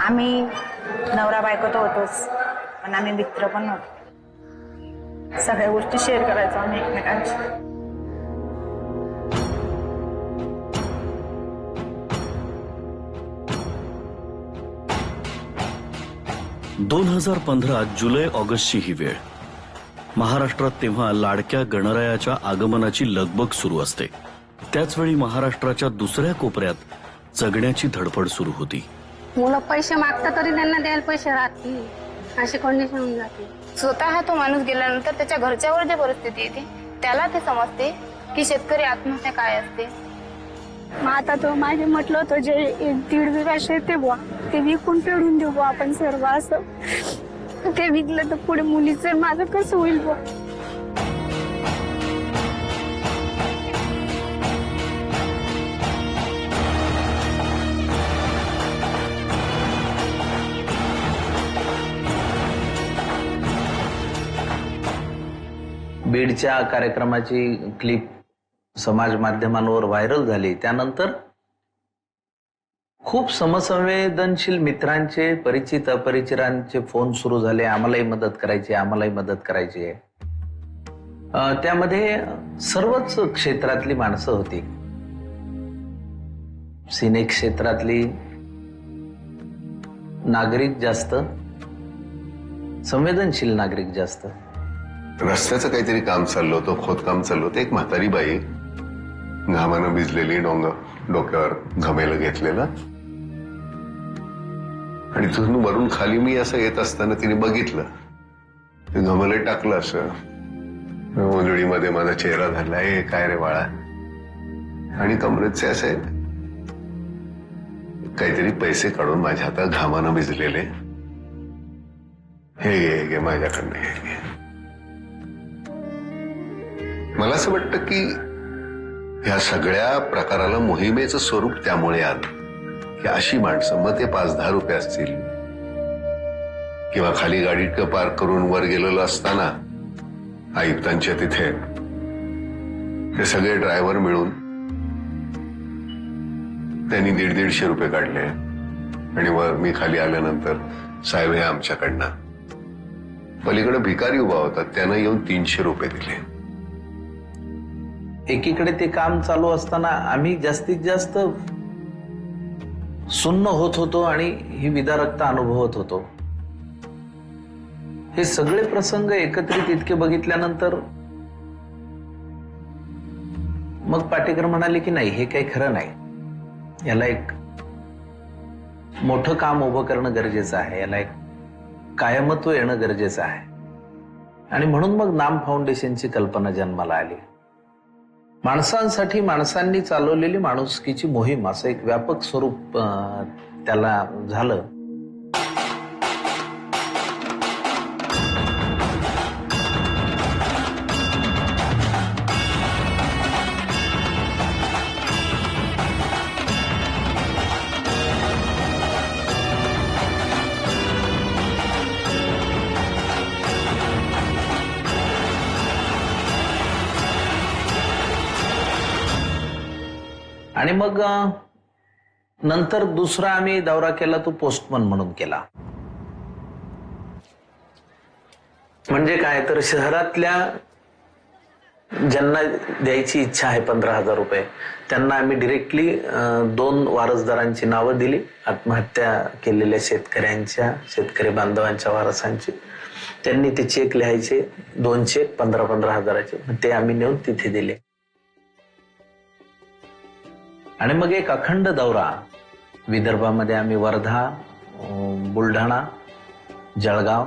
आम्ही नवरा बायको तर होतोच, पण आम्ही मित्र पण होतो. सगळ्या गोष्टी शेअर करायचो आम्ही एकमेकांशी. 2015 जुलै ऑगस्टची ही वेळ. महाराष्ट्रात तेव्हा लाडक्या गणरायाच्या आगमनाची लगबग सुरू असते. त्याचवेळी महाराष्ट्राच्या दुसऱ्या कोपऱ्यात जगण्याची धडपड सुरू होती. मुलं पैसे मागतात तरी त्यांना द्यायला पैसे राहत नाही, अशी कंडिशन होऊन जाते. स्वतः तो माणूस गेल्यानंतर त्याच्या घरच्यावर जे परिस्थिती येते त्याला ते समजते की शेतकरी आत्महत्या काय असते. मग आता तो मागे म्हटलं होतं जे 1-1.5 बिघा शेत आहे बुवा, ते विकून फेडून देऊ बुवा आपण सर्व. असं ते विकलं तर पुढे मुलीचं माझं कसं होईल बुवा. बीडच्या कार्यक्रमाची क्लिप समाज माध्यमांवर व्हायरल झाली. त्यानंतर खूप समसंवेदनशील मित्रांचे, परिचित अपरिचितांचे फोन सुरू झाले. आम्हालाही मदत करायची, आम्हालाही मदत करायची आहे. त्यामध्ये सर्वच क्षेत्रातली माणसं होती. सिने क्षेत्रातली नागरिक जास्त, संवेदनशील नागरिक जास्त. रस्त्याचं काहीतरी काम चाललं होतं, खोदकाम चाललं होतं. एक म्हातारी बाई घामानं भिजलेली, डोक्यावर घमेलं घेतलेलं, आणि तिथून वरून खाली मी असं येत असताना तिने बघितलं. ते घमलं टाकलं असं उजळीमध्ये माझा चेहरा धरला. ए काय रे बाळा. आणि कमरेचे असे काहीतरी पैसे काढून माझ्या हातात घामानं भिजलेले, हे घे माझ्याकडनं, हे घे. मला असं वाटतं की ह्या सगळ्या प्रकाराला मोहिमेचं स्वरूप त्यामुळे आलं की अशी माणसं, मग ते 5-10 रुपये असतील किंवा खाली गाडी पार्क करून वर गेलेलं असताना आयुक्तांच्या तिथे हे सगळे ड्रायव्हर मिळून त्यांनी 150-150 रुपये काढले. आणि वर मी खाली आल्यानंतर, साहेब हे आमच्याकडनं. पलीकडे भिकारी उभा होता, त्यानं येऊन 300 रुपये दिले. एकीकडे ते काम चालू असताना आम्ही जास्तीत जास्त सुन्न होत होतो आणि ही विदारकता अनुभवत होतो. हे सगळे प्रसंग एकत्रित इतके बघितल्यानंतर मग पाटेकर म्हणाले की नाही, हे काही खरं नाही. याला एक मोठं काम उभं करणं गरजेचं आहे, याला एक कायमत्व येणं गरजेचं आहे. आणि म्हणून मग नाम फाउंडेशनची कल्पना जन्माला आली. माणसांसाठी माणसांनी चालवलेली माणुसकीची मोहीम, असं एक व्यापक स्वरूप त्याला झालं. आणि मग नंतर दुसरा आम्ही दौरा केला, तो पोस्टमन म्हणून केला. म्हणजे काय तर शहरातल्या ज्यांना द्यायची इच्छा आहे 15,000 रुपये, त्यांना आम्ही डिरेक्टली 2 वारसदारांची नावं दिली, आत्महत्या केलेल्या शेतकऱ्यांच्या, शेतकरी बांधवांच्या वारसांची. त्यांनी ते चेक लिहायचे, 2 चेक 15-15 हजाराचे, ते आम्ही नेऊन तिथे दिले. आणि मग एक अखंड दौरा विदर्भामध्ये आम्ही वर्धा, बुलढाणा, जळगाव,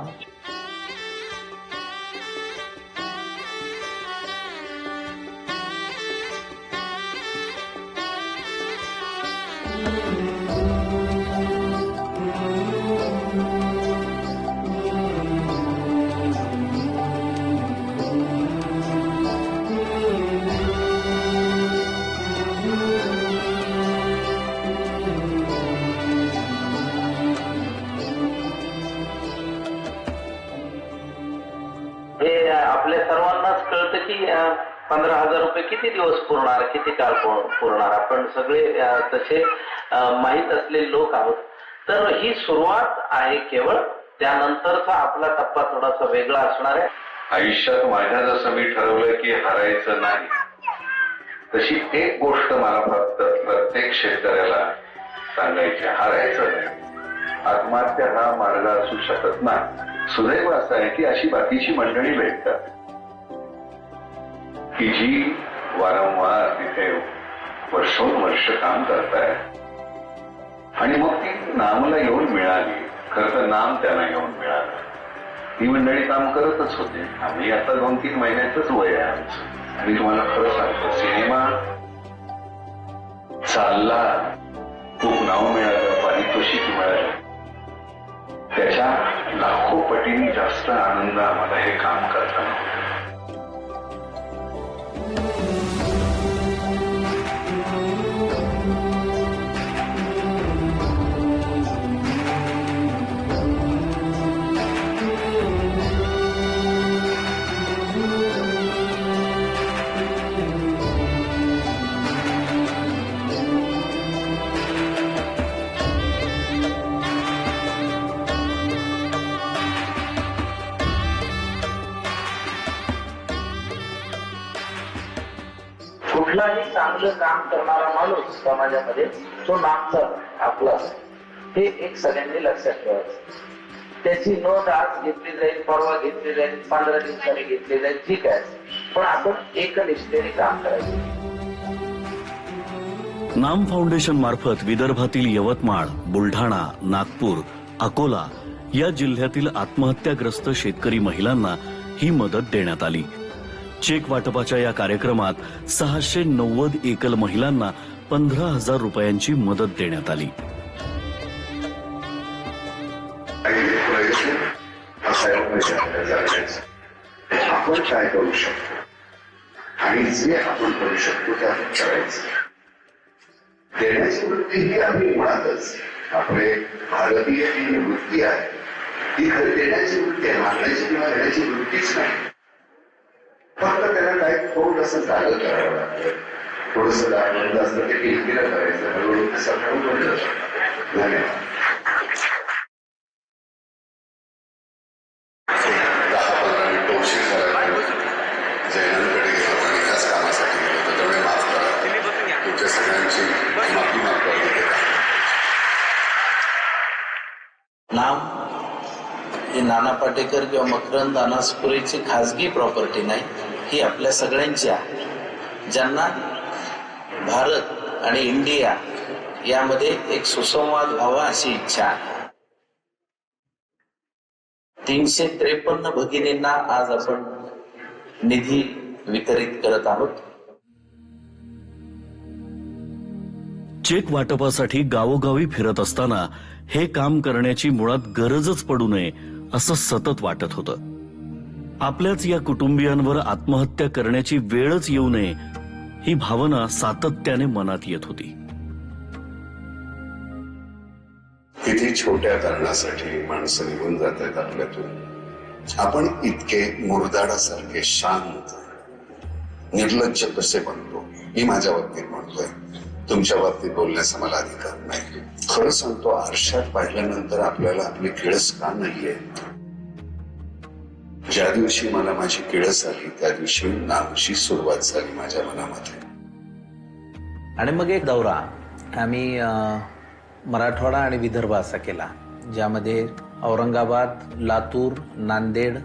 आपल्या सर्वांनाच कळतं की 15,000 रुपये किती दिवस पुरणार, किती काळ पुरणार. आपण सगळे तसे माहीत असलेले लोक आहोत. तर ही सुरुवात आहे केवळ. त्यानंतरचा आपला टप्पा थोडासा वेगळा असणार आहे. आयुष्यात माझ्या जसं मी ठरवलं की हारायचं नाही, तशी एक गोष्ट मला फक्त प्रत्येक शेतकऱ्याला सांगायची, हारायचं नाही. आत्महत्या हा मार्ग असू शकत नाही. सुदैव असं आहे की अशी बाकीची मंडळी भेटतात की जी वारंवार तिथे वर्षोनवर्ष काम करतायत आणि मग ती नामला येऊन मिळाली. खरं तर नाम त्यांना येऊन मिळालं. ती मंडळी काम करतच होते. आम्ही आता 2-3 महिन्याचंच वय आहे आमचं. आणि तुम्हाला खरं सांगतो, सिनेमा चालला, खूप नाव मिळालं, पारितोषिक मिळालं, त्याच्या लाखो पटीने जास्त आनंद आम्हाला हे काम करताना होता. कुठलाही चांगलं काम करणारा माणूस समाजामध्ये तो नामचा आपला, हे एक सगळ्यांनी लक्षात ठेवायचं. त्याची नोंद आज घेतली जाईल, परवा घेतली जाईल, 15 दिवसांनी घेतली जाईल, ठीक आहे, पण आपण एकनिष्ठेने काम करायचं. नाम फाउंडेशन मार्फत विदर्भातील यवतमाळ, बुलढाणा, नागपूर, अकोला या जिल्ह्यातील आत्महत्याग्रस्त शेतकरी महिलांना ही मदत देण्यात आली. चेक वाटपाच्या या कार्यक्रमात 690 एकल महिलांना 15,000 रुपयांची मदत देण्यात आली. आपण काय करू शकतो आणि जे आपण करू शकतो ते आपण करायचं. देण्याची वृत्ती ही आम्ही मुळातच आपले भारतीय जी वृत्ती आहे ती खरी देण्याची वृत्ती आहे, मागण्याची किंवा देण्याची वृत्तीच नाही. फक्त त्याला काय थोडंसं जागं करावं लागतं, थोडंसं बंद असतं ते किलकिला करायचं, हळूहळू ते सकाळून बंद होतं. धन्यवाद. 10-15 मिनिटं उशीर झाला. जैनांकडे गेलो आणि त्याच कामासाठी गेलो होतो, त्यामुळे माफ करा. तुमच्या सगळ्यांची माफी मागतो. नाम हे नाना पाटेकर किंवा मकरंद अनासपुरेची खाजगी प्रॉपर्टी नाही, ही आपल्या सगळ्यांची आहे. ज्यांना भारत आणि इंडिया यामध्ये एक सुसंवाद व्हावा अशी इच्छा आहे. 353 भगिनींना आज आपण निधी वितरित करत आहोत. चेक वाटपासाठी गावोगावी फिरत असताना हे काम करण्याची मुळात गरजच पडू नये असं सतत वाटत होतं. आपल्याच या कुटुंबियांवर आत्महत्या करण्याची वेळच येऊ नये ही भावना सातत्याने मनात येत होती. किती छोट्या कारणासाठी माणसं निघून जात आहेत आपल्यातून. आपण इतके मुरदाडासारखे शांत निर्लज्ज कसे बनतो, मी माझ्या बाबतीत म्हणतोय. तुमच्या बाबतीत बोलण्याचा मला अधिकार नाही. खरं सांगतो, आरशात पाहिल्यानंतर आपल्याला आपली किळस का नाहीये. ज्या दिवशी मला माझी किळस आली त्या दिवशी नामची सुरुवात झाली माझ्या मनामध्ये. आणि मग एक दौरा आम्ही मराठवाडा आणि विदर्भ असा केला, ज्यामध्ये औरंगाबाद, लातूर, नांदेड.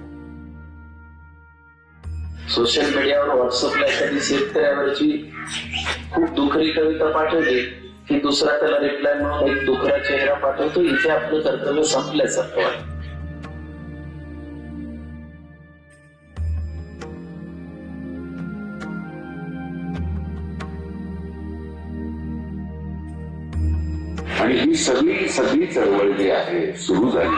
सोशल मीडियावर, व्हॉट्सअपला एखादी शेतकऱ्यावरची खूप दुखरी कविता पाठवली की दुसरा त्याला रिप्लाय म्हणून एक दुखरा चेहरा पाठवतो. इथे आपलं कर्तव्य संपल्यासारखं वाटतं. आणि ही सगळी चळवळ जी आहे सुरू झाली,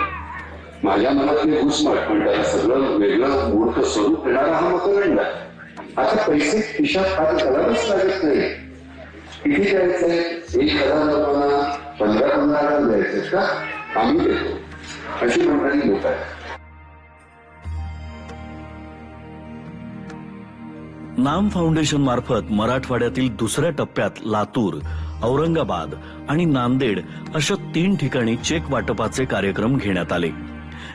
माझ्या मनातले घुसमट पण त्याला सगळं वेगळं मूर्ख स्वरूप देणारा हा मकरंद आहे. आता पैसे खिशात हात घालावेच लागत नाही. किती द्यायचंय? 1,000 लोकांना 15,000 द्यायचे का? आम्ही देतो अशी मंडळी लोक आहेत. नाम फाउंडेशन मार्फत मराठवाड्यातील दुसऱ्या टप्प्यात लातूर, औरंगाबाद आणि नांदेड अशा 3 ठिकाणी चेक वाटपाचे कार्यक्रम घेण्यात आले.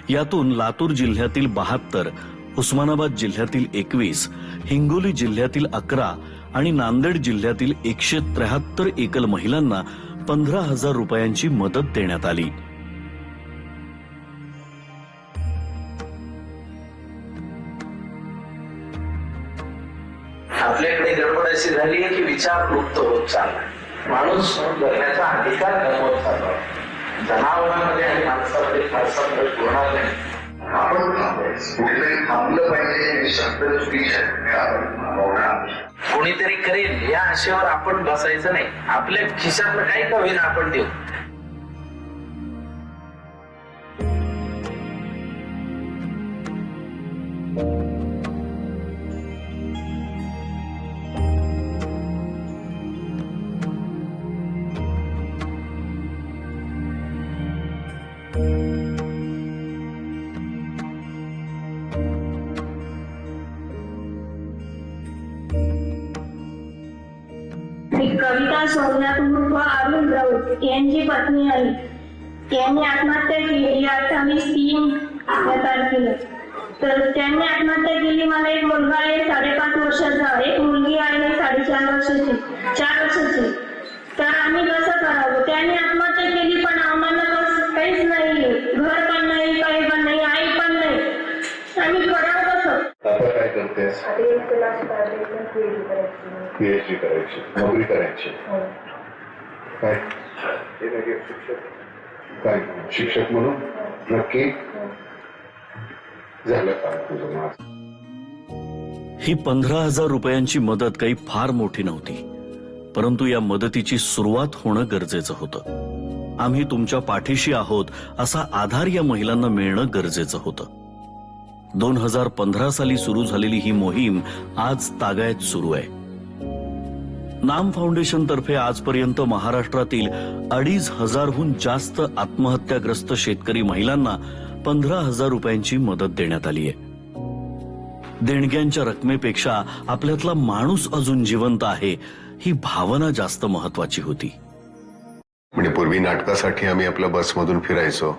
यातून लातूर जिल्ह्यातील 72, उस्मानाबाद जिल्ह्यातील 21, हिंगोली जिल्ह्यातील 11 आणि नांदेड जिल्ह्यातील 173 एकल महिलांना 15,000 रुपयांची मदत देण्यात आली. आपल्याकडे गडबड अशी झाली आहे की विचार लुप्त होत चाललाय. माणूस जगण्याचा अधिकार गमावत चाललाय. जनावरांमध्ये आणि माणसामध्ये फारसा फरक होणार नाही. आपण कुठेतरी थांबलं पाहिजे हे शब्द चुकीचे आहेत. कोणीतरी करेल या आशेवर आपण बसायचं नाही. आपल्या खिशातलं काही का होईना आपण देऊ. कविता सोमनाथ उर्फ अरुण राऊत यांची पत्नी आहे. त्यांनी आत्महत्या केली 28/3 या तारखेला. तर त्यांनी आत्महत्या केली. मला एक मुलगा आहे 5.5 वर्षाचा, एक मुलगी आहे 4.5 वर्षाची, 4 वर्षाची. तर आम्ही कसं करावं? त्यांनी आत्महत्या केली पण आम्हाला काहीच नाही, घर पण नाही, काही पण नाही, आई पण नाही. आम्ही करावं कसं? आता काय करतेस? PhD करायची, नोकरी करायची. काय काय शिक्षक म्हणून नक्की झालं का तुझं? माझ ही 15,000 रुपयांची मदत काही फार मोठी नव्हती, परंतु या मदतीची सुरुवात होणं गरजेचं होतं. आम्ही तुमच्या पाठीशी आहोत असा आधार या महिलांना मिळणं गरजेचं होतं. 2015 साली सुरू झालेली ही मोहीम आज तागायत सुरू आहे. नाम फाउंडेशन तर्फे आजपर्यंत महाराष्ट्रातील 2,500हून जास्त आत्महत्याग्रस्त शेतकरी महिलांना 15,000 रुपयांची मदत देण्यात आली आहे. देणग्यांच्या रकमेपेक्षा आपल्यातला माणूस अजून जिवंत आहे ही भावना जास्त महत्वाची होती. म्हणजे पूर्वी नाटकासाठी आम्ही आपल्या बसमधून फिरायचो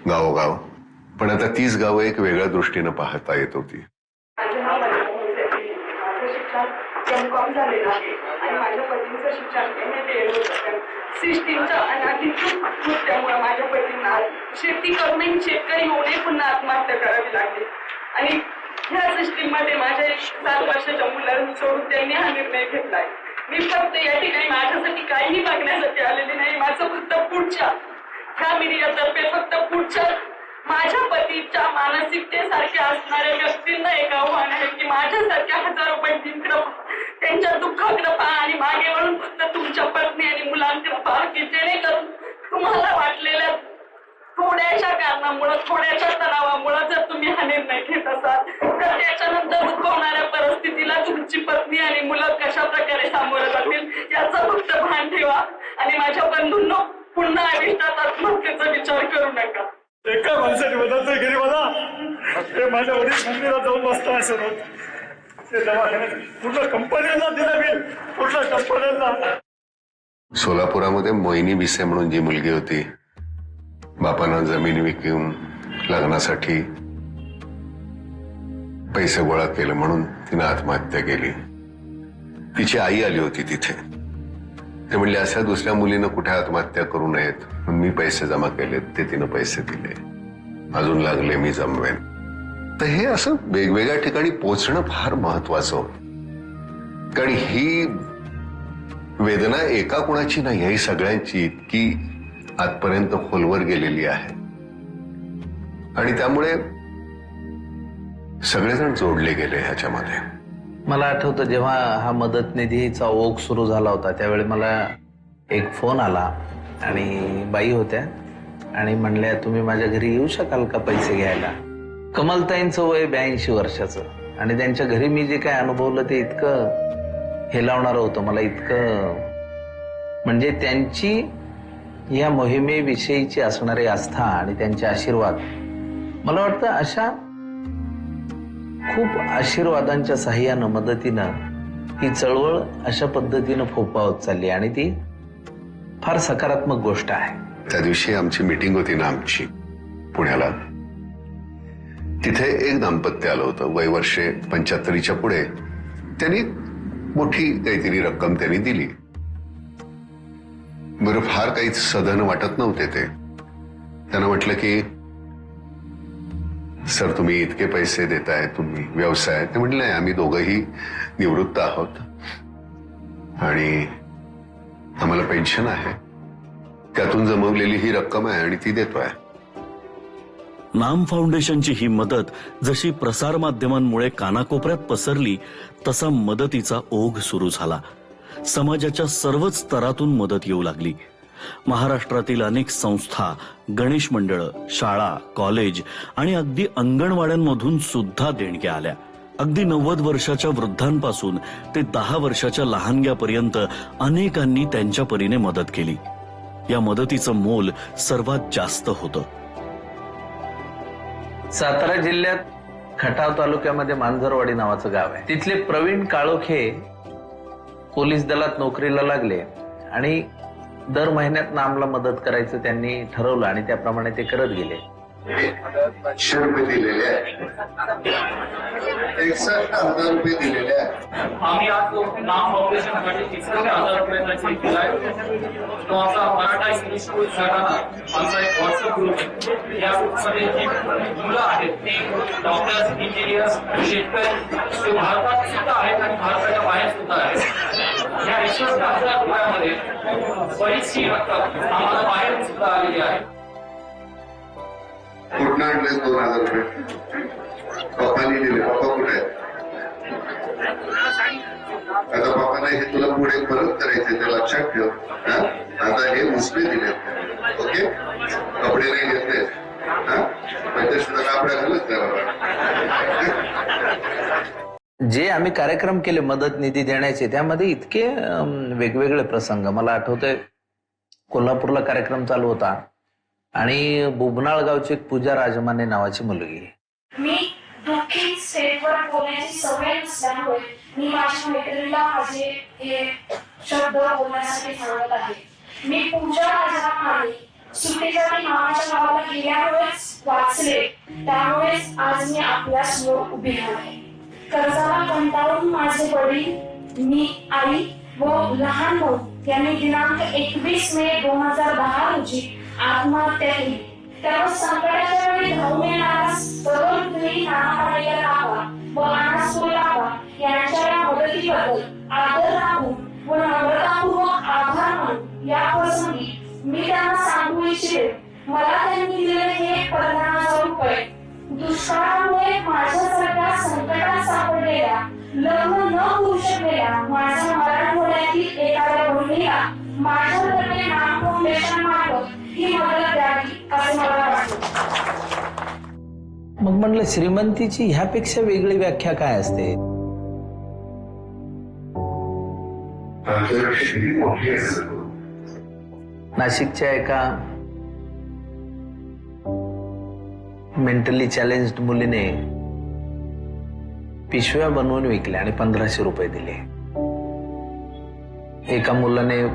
गावोगाव, पण आता 30 गावं एक वेगळ्या दृष्टीनं पाहता येत होती. कॉम झालेलं आहे आणि माझ्या पतीचं शिक्षण सिस्टीमच्या अनाधिकृत कृत्यामुळे माझ्या पतींना शेती करूनही शेतकरी होणे पुन्हा आत्महत्या करावी लागली. आणि ह्या सिस्टीम मध्ये माझ्या 7 वर्षाच्या मुलाला सोडून त्यांनी हा निर्णय घेतलाय. मी फक्त या ठिकाणी माझ्यासाठी काहीही मागण्यासाठी आलेली नाही. माझं फक्त पुढच्या ह्या मीडियातर्फे फक्त पुढच्या माझ्या पतीच्या मानसिकतेसारखे असणाऱ्या व्यक्तींना एक आव्हान आहे की माझ्यासारख्या हजारो बहिणींकडे त्यांच्या दुःखाकडे पहा आणि मागे वळून फक्त तुमच्या पत्नी आणि मुलांकडे पहा की जेणेकरून तुम्हाला वाटलेल्या थोड्याशा कारणामुळे, थोड्याशा तणावामुळे जर तुम्ही हा निर्णय घेत असाल तर त्याच्यानंतर उद्भवणाऱ्या परिस्थितीला तुमची पत्नी आणि मुलं कशा प्रकारे सामोरं जातील याचा फक्त भान ठेवा. आणि माझ्या बंधूंनो, पुन्हा आयुष्यात आत्महत्येचा विचार करू नका. एका माणसाने बदलतोय गेली मला ते माझ्या वडील मंदिरात जाऊन बसता असं होत. ते दवाखान्यात पूर्ण कंपन्यांना दिलं मी, पूर्ण कंपन्यांना. सोलापुरामध्ये मोहिनी बिसे म्हणून जी मुलगी होती, बापानं जमीन विकून लग्नासाठी पैसे गोळा केले म्हणून तिनं आत्महत्या केली. तिची आई आली होती तिथे. ते म्हणले अशा दुसऱ्या मुलीनं कुठे आत्महत्या करू नयेत, मी पैसे जमा केलेत, ते तिनं पैसे दिले, अजून लागले मी जमवेन. तर हे असं वेगवेगळ्या ठिकाणी पोचणं फार महत्वाचं होतं. कारण ही वेदना एका कुणाची नाही, ही सगळ्यांची इतकी आजपर्यंत खोलवर गेलेली आहे. आणि त्यामुळे सगळेजण जोडले गेले ह्याच्यामध्ये. मला आठवतं जेव्हा हा मदत निधीचा ओघ सुरू झाला होता त्यावेळी मला एक फोन आला आणि बाई होत्या आणि म्हणल्या तुम्ही माझ्या घरी येऊ शकाल का पैसे घ्यायला. कमलताईंचं वय 82 वर्षाचं आणि त्यांच्या घरी मी जे काय अनुभवलं ते इतकं हेलावणारं होतं मला, इतकं म्हणजे त्यांची या मोहिमेविषयीची असणारी आस्था आणि त्यांचे आशीर्वाद. मला वाटतं अशा खूप आशीर्वादांच्या साह्यानं मदतीनं ही चळवळ अशा पद्धतीनं फोफावत चालली आणि ती फार सकारात्मक गोष्ट आहे. त्या दिवशी आमची मीटिंग होती ना आमची पुण्याला, तिथे एक दाम्पत्य आलं होतं, वय वर्षे 75च्या पुढे. त्यांनी मोठी काहीतरी रक्कम त्यांनी दिली. बरं, फार काही सधन वाटत नव्हते ते. त्यांना म्हटलं की सर तुम्ही इतके पैसे देताय, तुम्ही व्यवसाय. ते म्हटलं नाही, आम्ही दोघंही निवृत्त आहोत आणि आम्हाला पेन्शन आहे, त्यातून जमवलेली ही रक्कम आहे आणि ती देतोय. नाम फाउंडेशनची ही मदत जशी प्रसारमाध्यमांमुळे कानाकोपऱ्यात पसरली तसा मदतीचा ओघ सुरू झाला. समाजाच्या सर्वच स्तरातून मदत येऊ लागली. महाराष्ट्रातील अनेक संस्था, गणेश मंडळ, शाळा, कॉलेज आणि अगदी अंगणवाड्यांमधून सुद्धा देणग्या आल्या. अगदी 90 वर्षाच्या वृद्धांपासून ते 10 वर्षाच्या लहानग्यापर्यंत अनेकांनी त्यांच्या परीने मदत केली. या मदतीचं मोल सर्वात जास्त होतं. सातारा जिल्ह्यात खटाव तालुक्यामध्ये मांजरवाडी नावाचं गाव आहे. तिथले प्रवीण काळोखे पोलीस दलात नोकरीला लागले आणि दर महिन्यात आम्हाला मदत करायचं त्यांनी ठरवलं आणि त्याप्रमाणे ते करत गेले. 500 रुपये दिलेले आहेत, 61,000 रुपये दिलेले आहेत. आम्ही आज नाम फाउंडेशनसाठी 61,000 रुपयांचा चेक दिलाय. तो आमचा मराठा इंग्लिश स्कूल शाळांना आमचा एक व्हॉट्सअप ग्रुप आहे. या ग्रुपमध्ये जी मुलं आहेत ती डॉक्टर्स, इंजिनियर्स, शेतकरी ते भारतात सुद्धा आहेत आणि भारताच्या बाहेर सुद्धा आहेत. या 61,000 रुपयामध्ये बरीचशी रक्कम आम्हाला बाहेर सुद्धा आलेली आहे. कुठं आणले 2,000 रुपये? पप्पांनी दिले. पप्पा कुठे आहेत? आता पप्पांना हे तुला पुढे परत करायचे, ते लक्षात ठेव. आता हे उसने दिले, ओके? कपडे नाही घेतले, पैसे सुद्धा कापड्या घालत त्याला. जे आम्ही कार्यक्रम केले मदत निधी देण्याचे, त्यामध्ये इतके वेगवेगळे प्रसंग. मला आठवतंय कोल्हापूरला कार्यक्रम चालू होता आणि बुबनाळ गावची एक पूजा राजमाने नावाची मुलगी. मी दुःखी स्टेजवर बोलण्याची सवय नसल्यामुळे मी माझ्या मैत्रिणीला माझे हे शब्द बोलण्यासाठी सांगत आहे. मी पूजा राजमाने सुट्टीसाठी मामाच्या गावाला गेल्यामुळेच वाचले, त्यामुळेच आज मी आपल्या समोर उभी आहे. कर्जाला कंटाळून माझे वडील, मी, आई व लहान भाऊ यांनी दिनांक 21 मे 2010 रोजी आत्महत्या केली. त्यावर संकटाच्या वेळी धावून येणारा तरुण पिढी नाना पाटेकर काका व अण्णासाहेब काका यांच्या या मदतीबद्दल आदर राखून व नम्रतापूर्वक आभार मानून या प्रसंगी मी त्यांना सांगू इच्छिते, मला त्यांनी दिलेले हे 15,000 रुपये दुष्काळामुळे माझ्यासारख्या संकटात सापडलेल्या, लग्न न होऊ शकलेल्या माझ्या मराठवाड्यातील एखाद्या बहिणीला माझ्याकडे नाम फाउंडेशन मार्फत ही मदत द्यावी असे मला वाटते. मग म्हणलं श्रीमंतीची ह्यापेक्षा वेगळी व्याख्या काय असते? नाशिकच्या एका मेंटली चॅलेंज्ड मुलीने पिशव्या बनवून विकल्या आणि 1,500 रुपये दिले. एका मुलाने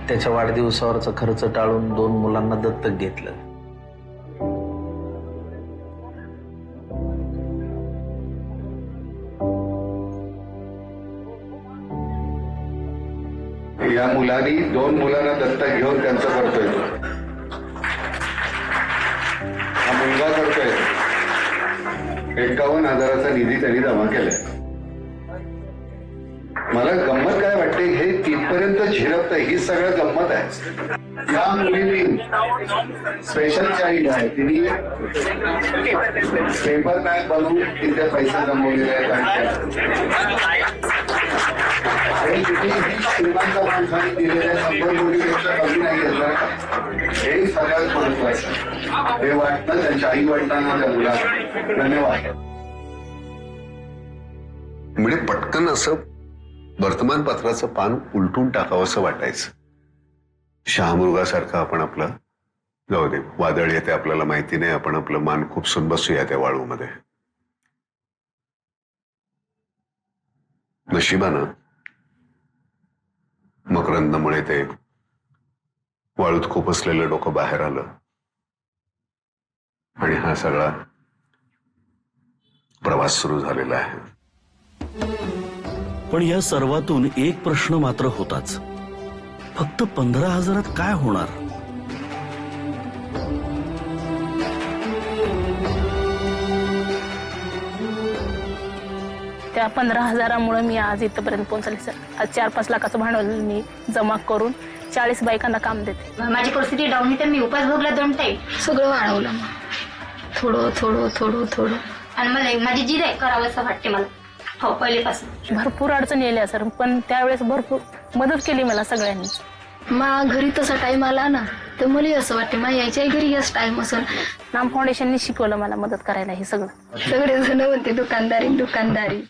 त्याच्या वाढदिवसावरचा खर्च टाळून 2 मुलांना दत्तक घेतलं. या मुलांनी 2 मुलांना दत्तक घेऊन त्यांचं करतोय. हा मुलगा करतोय. 51,000चा निधी त्यांनी जमा केलाय. मला गंमत काय वाटते, हे तिथपर्यंत झिरपतंय, ही सगळं गंमत आहे. या मुलीने स्पेशल चाइल्ड आहे, तिने पेपर बॅग बनवून तिथे पैसे जमवलेले आहेत. श्रीमंत माणसाने दिलेल्या 100 कोटीपेक्षा कमी नाही घेतलं. हे सगळ्यात महत्वाचं. हे वाटतं त्यांच्या आई वडिलांना, त्या मुलांना. धन्यवाद. म्हणजे पटकन असं वर्तमानपत्राचं पान उलटून टाकावं असं वाटायचं. शहामृगासारखं आपण आपलं जाऊ दे, वादळ येते आपल्याला माहिती नाही, आपण आपलं मान खुपसून बसूया त्या वाळूमध्ये. नशिबानं मकरंदमुळे ते वाळूत खुपसलेलं डोकं बाहेर आलं आणि हा सगळा प्रवास सुरू झालेला आहे. पण या सर्वातून एक प्रश्न मात्र होताच. फक्त 15,000 काय होणार? त्या 15,000मुळे मी आज इथपर्यंत पोहोचले सर. आज 4-5 लाखाचं भांडवल मी जमा करून 40 बायकांना काम देते. माझी परिस्थिती डाऊन आहे तर मी उपास भोगला 2 टाईम. सगळं वाढवलं मग थोडं थोडं थोडं थोडं आणि मला माझी जिद आहे करावंसं वाटते मला. हो पहिलेपासून भरपूर अडचणी आल्या सर, पण त्यावेळेस भरपूर मदत केली मला सगळ्यांनी. मा घरी तसा टाइम आला ना तर मला असं वाटते मा यायच्या घरी याच टाइम असेल. नाम फाउंडेशननी शिकवलं मला मदत करायला हे सगळं. सगळे जण म्हणते दुकानदारी दुकानदारी.